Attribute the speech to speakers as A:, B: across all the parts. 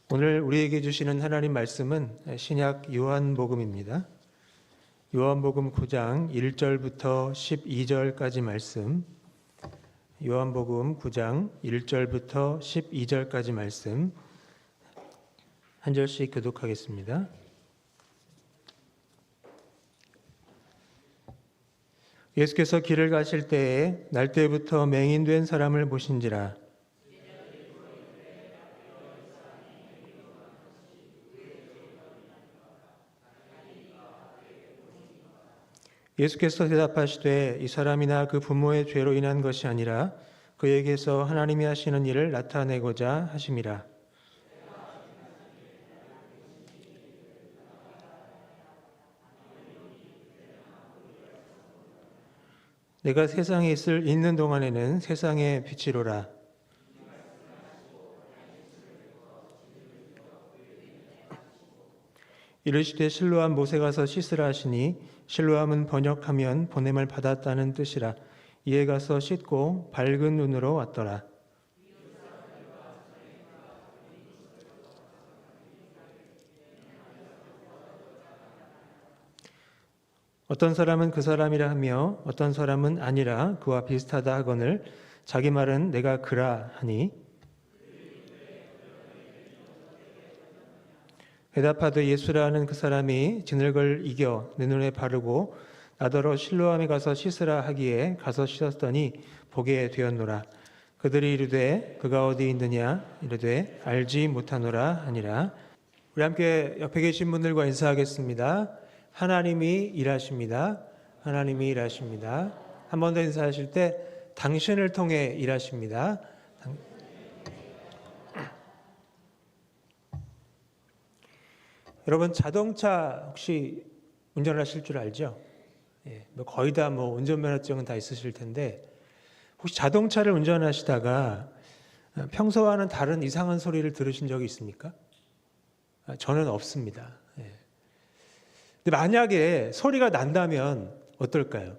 A: 오늘 우리에게 주시는 하나님 말씀은 신약 요한복음입니다. 요한복음 9장 1절부터 12절까지 말씀, 요한복음 9장 1절부터 12절까지 말씀 한 절씩 교독하겠습니다. 예수께서 길을 가실 때에 날때부터 맹인된 사람을 보신지라. 예수께서 대답하시되 이 사람이나 그 부모의 죄로 인한 것이 아니라 그에게서 하나님이 하시는 일을 나타내고자 하심이라. 내가 세상에 있는 동안에는 세상의 빛이로라. 이르시되 실로암 못에 가서 씻으라 하시니 실로암은 번역하면 보냄을 받았다는 뜻이라. 이에 가서 씻고 밝은 눈으로 왔더라. 어떤 사람은 그 사람이라 하며 어떤 사람은 아니라 그와 비슷하다 하거늘 자기 말은 내가 그라 하니 대답하되 예수라 하는 그 사람이 진흙을 이겨 내 눈에 바르고 나더러 실로암에 가서 씻으라 하기에 가서 씻었더니 보게 되었노라. 그들이 이르되 그가 어디 있느냐 이르되 알지 못하노라 하니라. 우리 함께 옆에 계신 분들과 인사하겠습니다. 하나님이 일하십니다. 하나님이 일하십니다. 한 번 더 인사하실 때 당신을 통해 일하십니다. 여러분 자동차 혹시 운전하실 줄 알죠? 거의 다 운전면허증은 다 있으실 텐데 혹시 자동차를 운전하시다가 평소와는 다른 이상한 소리를 들으신 적이 있습니까? 저는 없습니다. 근데 만약에 소리가 난다면 어떨까요?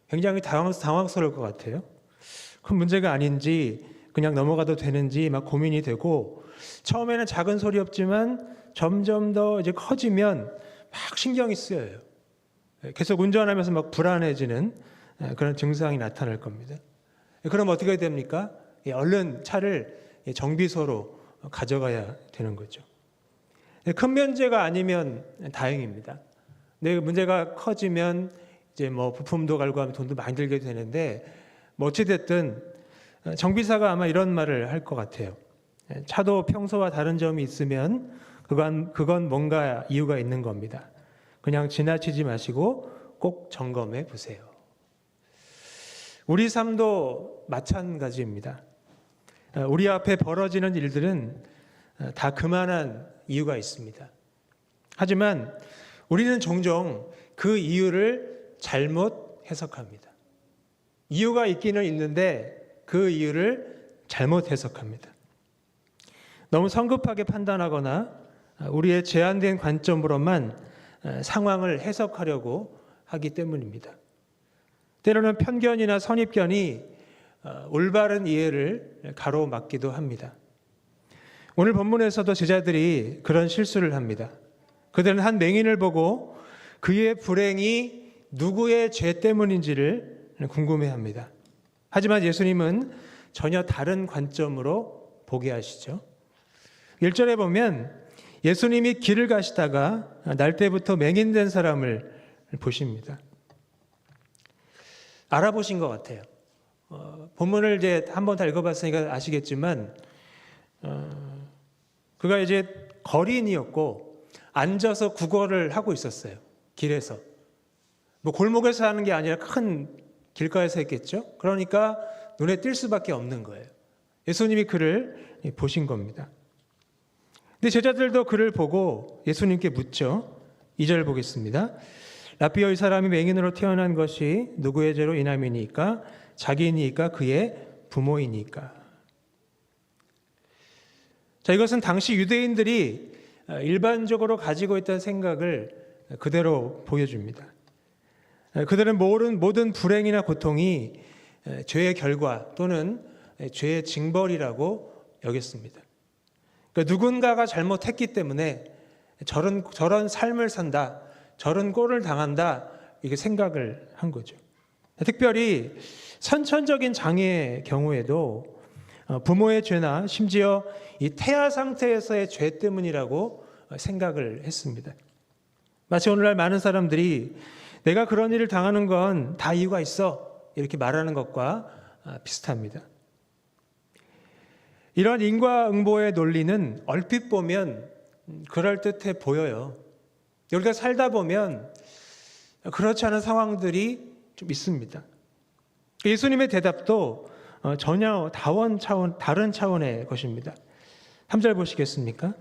A: 굉장히 당황스러울 것 같아요. 큰 문제가 아닌지 그냥 넘어가도 되는지 막 고민이 되고 처음에는 작은 소리였지만 점점 더 이제 커지면 막 신경이 쓰여요. 계속 운전하면서 막 불안해지는 그런 증상이 나타날 겁니다. 그럼 어떻게 됩니까? 얼른 차를 정비소로 가져가야 되는 거죠. 큰 문제가 아니면 다행입니다. 근데 문제가 커지면 이제 부품도 갈고 하면 돈도 많이 들게 되는데 어찌됐든 정비사가 아마 이런 말을 할 것 같아요. 차도 평소와 다른 점이 있으면 그건 뭔가 이유가 있는 겁니다. 그냥 지나치지 마시고 꼭 점검해 보세요. 우리 삶도 마찬가지입니다. 우리 앞에 벌어지는 일들은 다 그만한 이유가 있습니다. 하지만 우리는 종종 그 이유를 잘못 해석합니다. 이유가 있기는 있는데 그 이유를 잘못 해석합니다. 너무 성급하게 판단하거나 우리의 제한된 관점으로만 상황을 해석하려고 하기 때문입니다. 때로는 편견이나 선입견이 올바른 이해를 가로막기도 합니다. 오늘 본문에서도 제자들이 그런 실수를 합니다. 그들은 한 맹인을 보고 그의 불행이 누구의 죄 때문인지를 궁금해합니다. 하지만 예수님은 전혀 다른 관점으로 보게 하시죠. 1절에 보면 예수님이 길을 가시다가 날때부터 맹인된 사람을 보십니다. 알아보신 것 같아요. 본문을 이제 한번 다 읽어봤으니까 아시겠지만 그가 이제 거리인이었고 앉아서 구걸을 하고 있었어요. 길에서. 골목에서 하는 게 아니라 큰 길가에서 했겠죠. 그러니까 눈에 띌 수밖에 없는 거예요. 예수님이 그를 보신 겁니다. 근데 제자들도 그를 보고 예수님께 묻죠. 2절 보겠습니다. 라비어 이 사람이 맹인으로 태어난 것이 누구의 죄로 인함이니까 자기이니까 그의 부모이니까. 자, 이것은 당시 유대인들이 일반적으로 가지고 있던 생각을 그대로 보여줍니다. 그들은 모든 불행이나 고통이 죄의 결과 또는 죄의 징벌이라고 여겼습니다. 그러니까 누군가가 잘못했기 때문에 저런 삶을 산다, 저런 꼴을 당한다, 이게 생각을 한 거죠. 특별히 선천적인 장애의 경우에도 부모의 죄나 심지어 이 태아 상태에서의 죄 때문이라고 생각을 했습니다. 마치 오늘날 많은 사람들이 내가 그런 일을 당하는 건 다 이유가 있어, 이렇게 말하는 것과 비슷합니다. 이런 인과응보의 논리는 얼핏 보면 그럴듯해 보여요. 우리가 살다 보면 그렇지 않은 상황들이 좀 있습니다. 예수님의 대답도 전혀 다른 차원의 것입니다. 3절 보시겠습니까?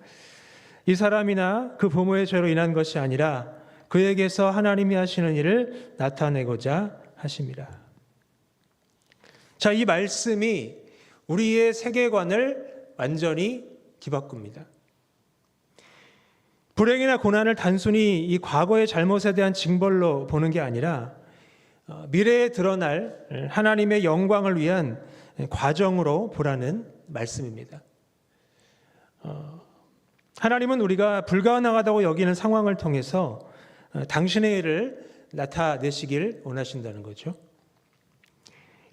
A: 이 사람이나 그 부모의 죄로 인한 것이 아니라 그에게서 하나님이 하시는 일을 나타내고자 하심이라. 자, 이 말씀이 우리의 세계관을 완전히 뒤바꿉니다. 불행이나 고난을 단순히 이 과거의 잘못에 대한 징벌로 보는 게 아니라 미래에 드러날 하나님의 영광을 위한 과정으로 보라는 말씀입니다. 하나님은 우리가 불가능하다고 여기는 상황을 통해서 당신의 일을 나타내시길 원하신다는 거죠.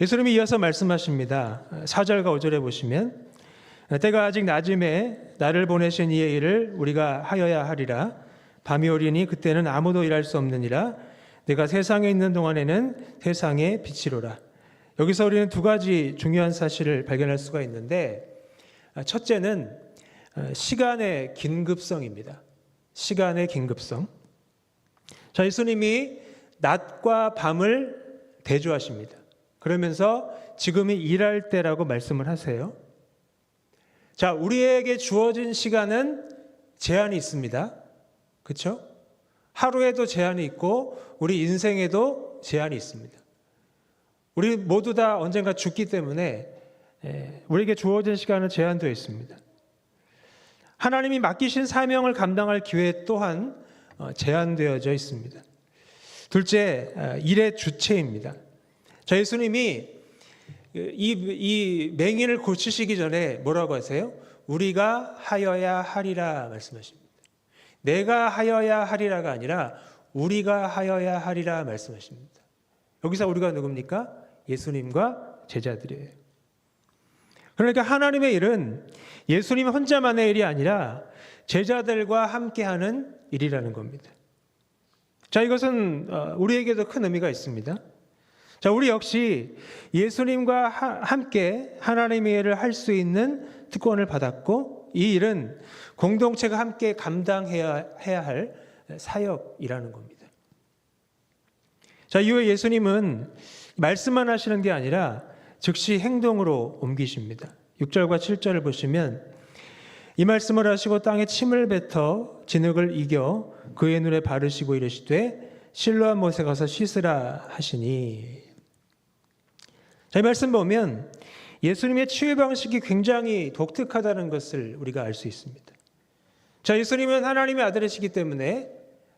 A: 예수님이 이어서 말씀하십니다. 4절과 5절에 보시면 때가 아직 낮음에 나를 보내신 이의 일을 우리가 하여야 하리라. 밤이 오리니 그때는 아무도 일할 수 없느니라. 내가 세상에 있는 동안에는 세상의 빛이로라. 여기서 우리는 두 가지 중요한 사실을 발견할 수가 있는데, 첫째는 시간의 긴급성입니다. 시간의 긴급성. 자, 예수님이 낮과 밤을 대조하십니다. 그러면서 지금이 일할 때라고 말씀을 하세요. 자, 우리에게 주어진 시간은 제한이 있습니다. 그렇죠? 하루에도 제한이 있고 우리 인생에도 제한이 있습니다. 우리 모두 다 언젠가 죽기 때문에 우리에게 주어진 시간은 제한되어 있습니다. 하나님이 맡기신 사명을 감당할 기회 또한 제한되어져 있습니다. 둘째, 일의 주체입니다. 자, 예수님이 이 맹인을 고치시기 전에 뭐라고 하세요? 우리가 하여야 하리라 말씀하십니다. 내가 하여야 하리라가 아니라 우리가 하여야 하리라 말씀하십니다. 여기서 우리가 누굽니까? 예수님과 제자들이에요. 그러니까 하나님의 일은 예수님 혼자만의 일이 아니라 제자들과 함께하는 일이라는 겁니다. 자, 이것은 우리에게도 큰 의미가 있습니다. 자, 우리 역시 예수님과 함께 하나님의 일을 할 수 있는 특권을 받았고, 이 일은 공동체가 함께 감당해야 할 사역이라는 겁니다. 자, 이후에 예수님은 말씀만 하시는 게 아니라 즉시 행동으로 옮기십니다. 6절과 7절을 보시면 이 말씀을 하시고 땅에 침을 뱉어 진흙을 이겨 그의 눈에 바르시고 이르시되 실로암 못에 가서 씻으라 하시니. 자, 이 말씀 보면 예수님의 치유 방식이 굉장히 독특하다는 것을 우리가 알 수 있습니다. 자, 예수님은 하나님의 아들이시기 때문에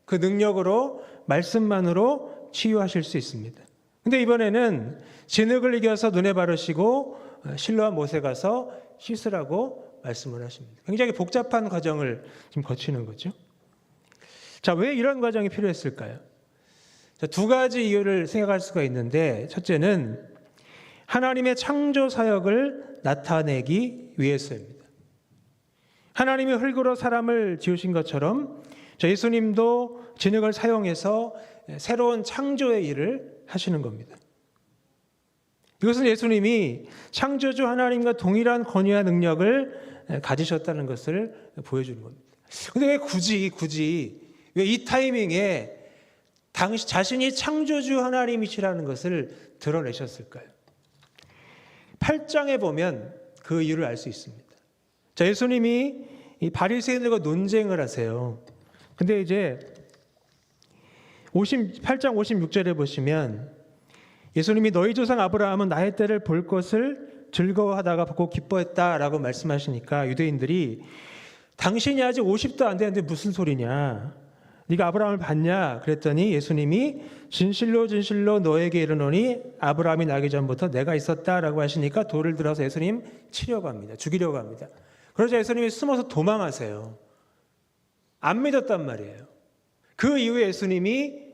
A: 그 능력으로 말씀만으로 치유하실 수 있습니다. 근데 이번에는 진흙을 이겨서 눈에 바르시고 실로암 못에 가서 씻으라고 말씀을 하십니다. 굉장히 복잡한 과정을 지금 거치는 거죠. 자, 왜 이런 과정이 필요했을까요? 자, 두 가지 이유를 생각할 수가 있는데, 첫째는 하나님의 창조 사역을 나타내기 위해서입니다. 하나님이 흙으로 사람을 지으신 것처럼 예수님도 진흙을 사용해서 새로운 창조의 일을 하시는 겁니다. 이것은 예수님이 창조주 하나님과 동일한 권위와 능력을 가지셨다는 것을 보여주는 겁니다. 그런데 왜 굳이 왜 이 타이밍에 자신이 창조주 하나님이시라는 것을 드러내셨을까요? 8장에 보면 그 이유를 알 수 있습니다. 자, 예수님이 이 바리새인들과 논쟁을 하세요. 근데 이제 8장 56절에 보시면 예수님이 너희 조상 아브라함은 나의 때를 볼 것을 즐거워하다가 보고 기뻐했다라고 말씀하시니까 유대인들이 당신이 아직 50도 안 되는데 무슨 소리냐? 네가 아브라함을 봤냐? 그랬더니 예수님이 진실로 진실로 너에게 이르노니 아브라함이 나기 전부터 내가 있었다라고 하시니까 돌을 들어서 예수님 치려고 합니다. 죽이려고 합니다. 그러자 예수님이 숨어서 도망하세요. 안 믿었단 말이에요. 그 이후에 예수님이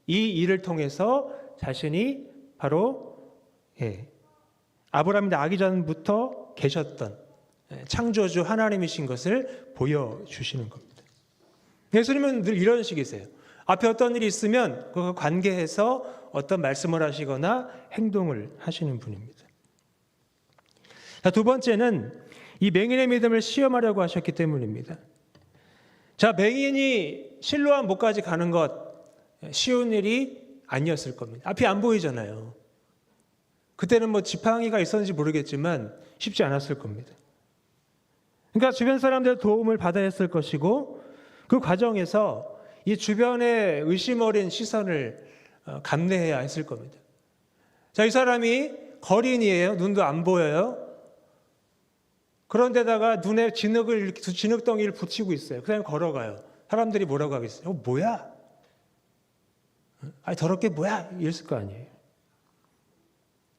A: 이 일을 통해서 자신이 바로 아브라함이 나기 전부터 계셨던 창조주 하나님이신 것을 보여주시는 겁니다. 예수님은 늘 이런 식이세요. 앞에 어떤 일이 있으면 그거 관계해서 어떤 말씀을 하시거나 행동을 하시는 분입니다. 자, 두 번째는 이 맹인의 믿음을 시험하려고 하셨기 때문입니다. 자, 맹인이 실로암 목까지 가는 것 쉬운 일이 아니었을 겁니다. 앞이 안 보이잖아요. 그때는 뭐 지팡이가 있었는지 모르겠지만 쉽지 않았을 겁니다. 그러니까 주변 사람들의 도움을 받아야 했을 것이고 그 과정에서 이 주변의 의심 어린 시선을 감내해야 했을 겁니다. 자, 이 사람이 거린이에요. 눈도 안 보여요. 그런데다가 눈에 진흙덩이를 붙이고 있어요. 그 다음에 걸어가요. 사람들이 뭐라고 하겠어요? 뭐야? 아니, 더럽게 뭐야? 이랬을 거 아니에요.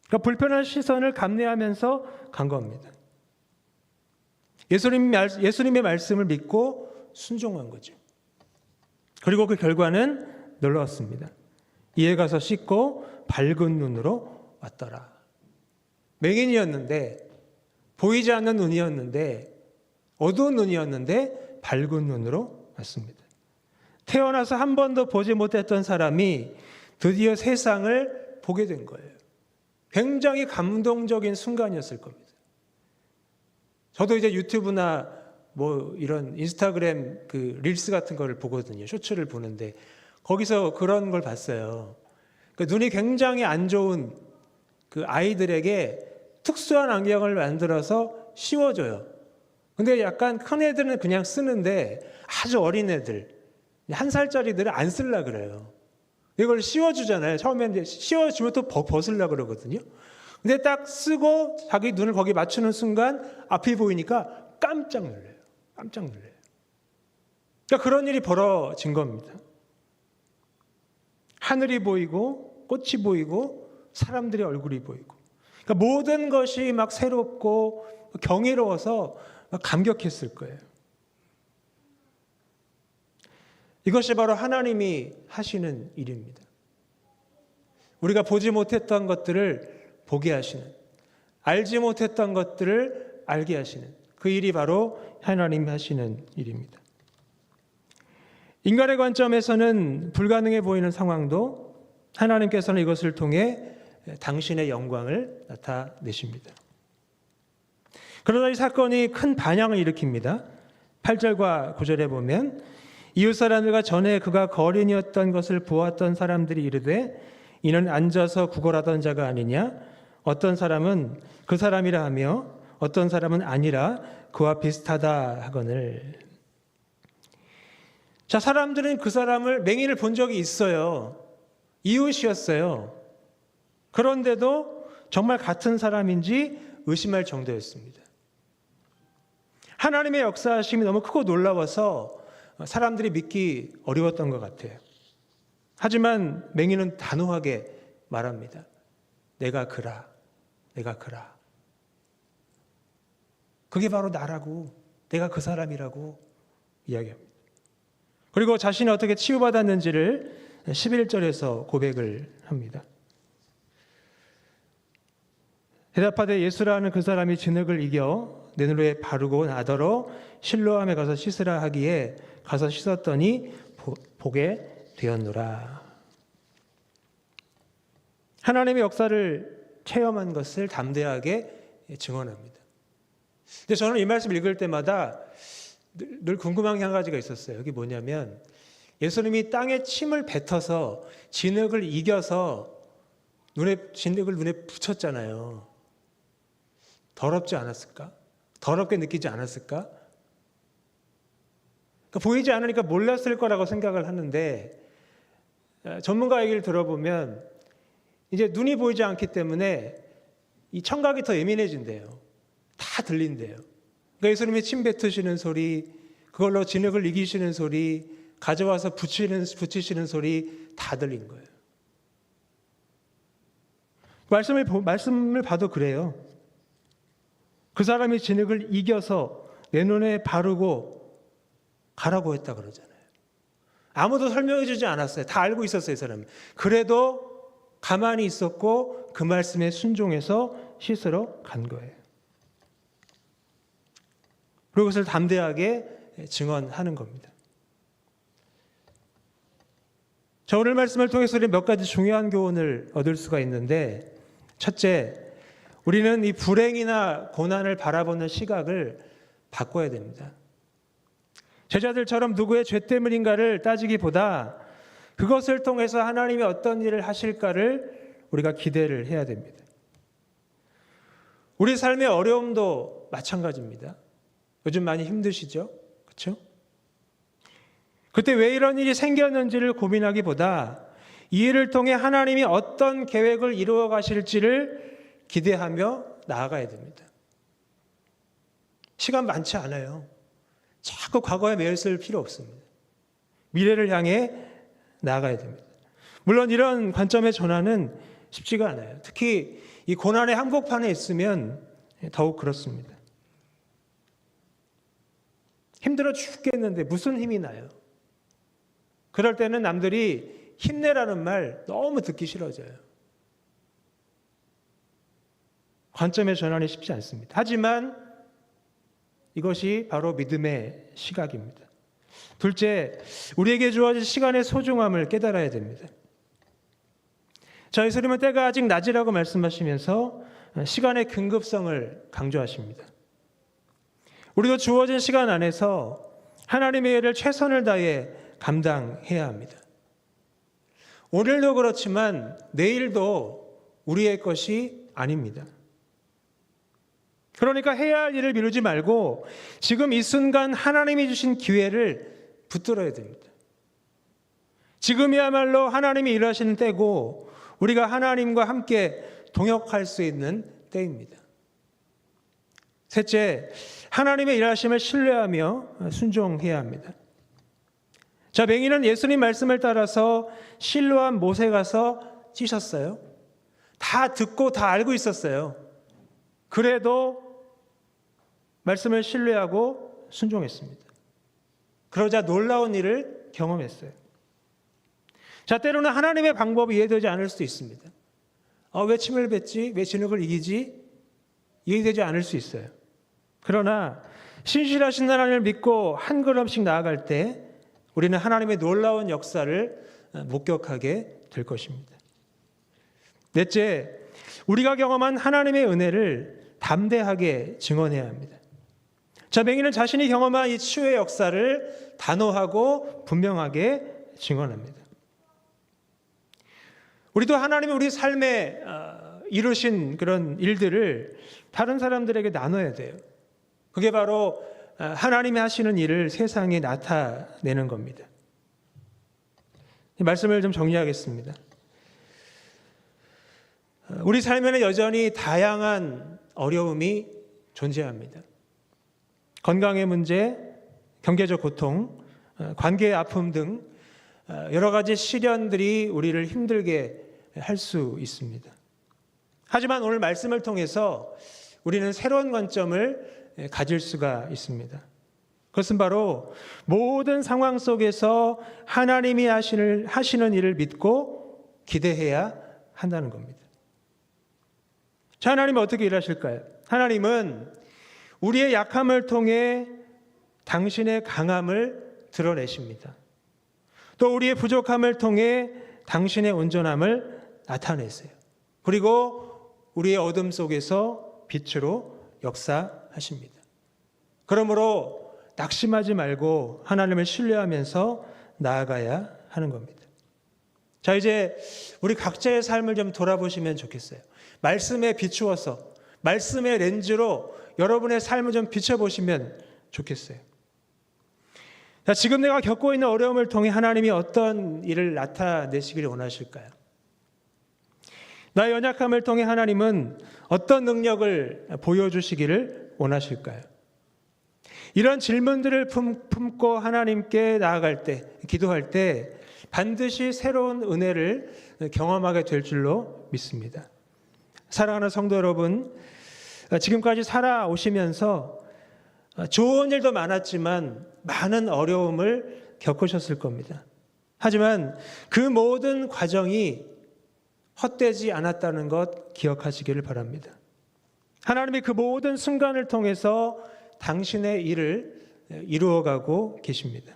A: 그러니까 불편한 시선을 감내하면서 간 겁니다. 예수님의 말씀을 믿고 순종한 거죠. 그리고 그 결과는 놀라웠습니다. 이에 가서 씻고 밝은 눈으로 왔더라. 맹인이었는데, 보이지 않는 눈이었는데, 어두운 눈이었는데 밝은 눈으로 왔습니다. 태어나서 한 번도 보지 못했던 사람이 드디어 세상을 보게 된 거예요. 굉장히 감동적인 순간이었을 겁니다. 저도 이제 유튜브나 뭐 이런 인스타그램 그 릴스 같은 거를 보거든요. 쇼츠를 보는데 거기서 그런 걸 봤어요. 그 눈이 굉장히 안 좋은 그 아이들에게 특수한 안경을 만들어서 씌워줘요. 근데 약간 큰 애들은 그냥 쓰는데 아주 어린 애들, 1살짜리들은 안 쓰려고 그래요. 이걸 씌워주잖아요. 처음에 씌워주면 또 벗으려고 그러거든요. 근데 딱 쓰고 자기 눈을 거기 맞추는 순간 앞이 보이니까 깜짝 놀라요. 깜짝 놀라요. 그러니까 그런 일이 벌어진 겁니다. 하늘이 보이고 꽃이 보이고 사람들의 얼굴이 보이고, 그러니까 모든 것이 막 새롭고 경이로워서 막 감격했을 거예요. 이것이 바로 하나님이 하시는 일입니다. 우리가 보지 못했던 것들을 보게 하시는, 알지 못했던 것들을 알게 하시는 그 일이 바로 하나님이 하시는 일입니다. 인간의 관점에서는 불가능해 보이는 상황도 하나님께서는 이것을 통해 당신의 영광을 나타내십니다. 그러나 이 사건이 큰 반향을 일으킵니다. 8절과 9절에 보면 이웃 사람들과 전에 그가 거린이었던 것을 보았던 사람들이 이르되 이는 앉아서 구걸하던 자가 아니냐? 어떤 사람은 그 사람이라 하며 어떤 사람은 아니라 그와 비슷하다 하거늘. 자, 사람들은 그 사람을, 맹인을 본 적이 있어요. 이웃이었어요. 그런데도 정말 같은 사람인지 의심할 정도였습니다. 하나님의 역사하심이 너무 크고 놀라워서 사람들이 믿기 어려웠던 것 같아요. 하지만 맹인은 단호하게 말합니다. 내가 그라, 내가 그라. 그게 바로 나라고, 내가 그 사람이라고 이야기합니다. 그리고 자신이 어떻게 치유받았는지를 11절에서 고백을 합니다. 대답하되 예수라는 그 사람이 진흙을 이겨 내 눈에 바르고 나더러 실로암에 가서 씻으라 하기에 가서 씻었더니 보게 되었노라. 하나님의 역사를 체험한 것을 담대하게 증언합니다. 근데 저는 이 말씀을 읽을 때마다 늘 궁금한 게 한 가지가 있었어요. 그게 뭐냐면 예수님이 땅에 침을 뱉어서 진흙을 이겨서 진흙을 눈에 붙였잖아요. 더럽지 않았을까? 더럽게 느끼지 않았을까? 그러니까 보이지 않으니까 몰랐을 거라고 생각을 하는데 전문가 얘기를 들어보면 이제 눈이 보이지 않기 때문에 이 청각이 더 예민해진대요. 다 들린대요. 그러니까 예수님이 침 뱉으시는 소리, 그걸로 진흙을 이기시는 소리, 가져와서 붙이시는 소리 다 들린 거예요. 말씀을 봐도 그래요. 그 사람이 진흙을 이겨서 내 눈에 바르고 가라고 했다 그러잖아요. 아무도 설명해 주지 않았어요. 다 알고 있었어요, 이 사람은. 그래도 가만히 있었고 그 말씀에 순종해서 씻으러 간 거예요. 그리고 그것을 담대하게 증언하는 겁니다. 자, 오늘 말씀을 통해서 우리 몇 가지 중요한 교훈을 얻을 수가 있는데, 첫째, 우리는 이 불행이나 고난을 바라보는 시각을 바꿔야 됩니다. 제자들처럼 누구의 죄 때문인가를 따지기보다 그것을 통해서 하나님이 어떤 일을 하실까를 우리가 기대를 해야 됩니다. 우리 삶의 어려움도 마찬가지입니다. 요즘 많이 힘드시죠? 그렇죠? 그때 왜 이런 일이 생겼는지를 고민하기보다 이 일을 통해 하나님이 어떤 계획을 이루어 가실지를 기대하며 나아가야 됩니다. 시간 많지 않아요. 자꾸 과거에 매여 있을 필요 없습니다. 미래를 향해 나아가야 됩니다. 물론 이런 관점의 전환은 쉽지가 않아요. 특히 이 고난의 한복판에 있으면 더욱 그렇습니다. 힘들어 죽겠는데 무슨 힘이 나요? 그럴 때는 남들이 힘내라는 말 너무 듣기 싫어져요. 관점의 전환이 쉽지 않습니다. 하지만 이것이 바로 믿음의 시각입니다. 둘째, 우리에게 주어진 시간의 소중함을 깨달아야 됩니다. 자, 예수님은 때가 아직 낮이라고 말씀하시면서 시간의 긴급성을 강조하십니다. 우리도 주어진 시간 안에서 하나님의 일을 최선을 다해 감당해야 합니다. 오늘도 그렇지만 내일도 우리의 것이 아닙니다. 그러니까 해야 할 일을 미루지 말고 지금 이 순간 하나님이 주신 기회를 붙들어야 됩니다. 지금이야말로 하나님이 일하시는 때고 우리가 하나님과 함께 동역할 수 있는 때입니다. 셋째, 하나님의 일하심을 신뢰하며 순종해야 합니다. 자, 맹인은 예수님 말씀을 따라서 실로암 못에 가서 찌셨어요. 다 듣고 다 알고 있었어요. 그래도 말씀을 신뢰하고 순종했습니다. 그러자 놀라운 일을 경험했어요. 자, 때로는 하나님의 방법이 이해되지 않을 수도 있습니다. 왜 침을 뱉지? 왜 진흙을 이기지? 이해되지 않을 수 있어요. 그러나 신실하신 하나님을 믿고 한 걸음씩 나아갈 때 우리는 하나님의 놀라운 역사를 목격하게 될 것입니다. 넷째, 우리가 경험한 하나님의 은혜를 담대하게 증언해야 합니다. 자, 맹인은 자신이 경험한 이 치유의 역사를 단호하고 분명하게 증언합니다. 우리도 하나님이 우리 삶에 이루신 그런 일들을 다른 사람들에게 나눠야 돼요. 그게 바로 하나님이 하시는 일을 세상에 나타내는 겁니다. 이 말씀을 좀 정리하겠습니다. 우리 삶에는 여전히 다양한 어려움이 존재합니다. 건강의 문제, 경제적 고통, 관계의 아픔 등 여러 가지 시련들이 우리를 힘들게 할 수 있습니다. 하지만 오늘 말씀을 통해서 우리는 새로운 관점을 가질 수가 있습니다. 그것은 바로 모든 상황 속에서 하나님이 하시는 일을 믿고 기대해야 한다는 겁니다. 자, 하나님은 어떻게 일하실까요? 하나님은 우리의 약함을 통해 당신의 강함을 드러내십니다. 또 우리의 부족함을 통해 당신의 온전함을 나타내세요. 그리고 우리의 어둠 속에서 빛으로 역사하십니다. 그러므로 낙심하지 말고 하나님을 신뢰하면서 나아가야 하는 겁니다. 자, 이제 우리 각자의 삶을 좀 돌아보시면 좋겠어요. 말씀에 비추어서 말씀의 렌즈로 여러분의 삶을 좀 비춰보시면 좋겠어요. 자, 지금 내가 겪고 있는 어려움을 통해 하나님이 어떤 일을 나타내시기를 원하실까요? 나의 연약함을 통해 하나님은 어떤 능력을 보여주시기를 원하실까요? 이런 질문들을 품고 하나님께 나아갈 때, 기도할 때 반드시 새로운 은혜를 경험하게 될 줄로 믿습니다. 사랑하는 성도 여러분, 지금까지 살아오시면서 좋은 일도 많았지만 많은 어려움을 겪으셨을 겁니다. 하지만 그 모든 과정이 헛되지 않았다는 것 기억하시기를 바랍니다. 하나님이 그 모든 순간을 통해서 당신의 일을 이루어가고 계십니다.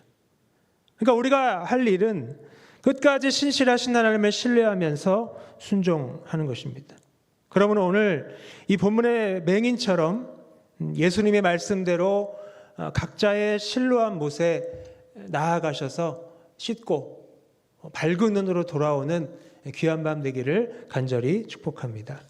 A: 그러니까 우리가 할 일은 끝까지 신실하신 하나님을 신뢰하면서 순종하는 것입니다. 그러면 오늘 이 본문의 맹인처럼 예수님의 말씀대로 각자의 실로한 못에 나아가셔서 씻고 밝은 눈으로 돌아오는 귀한 밤 되기를 간절히 축복합니다.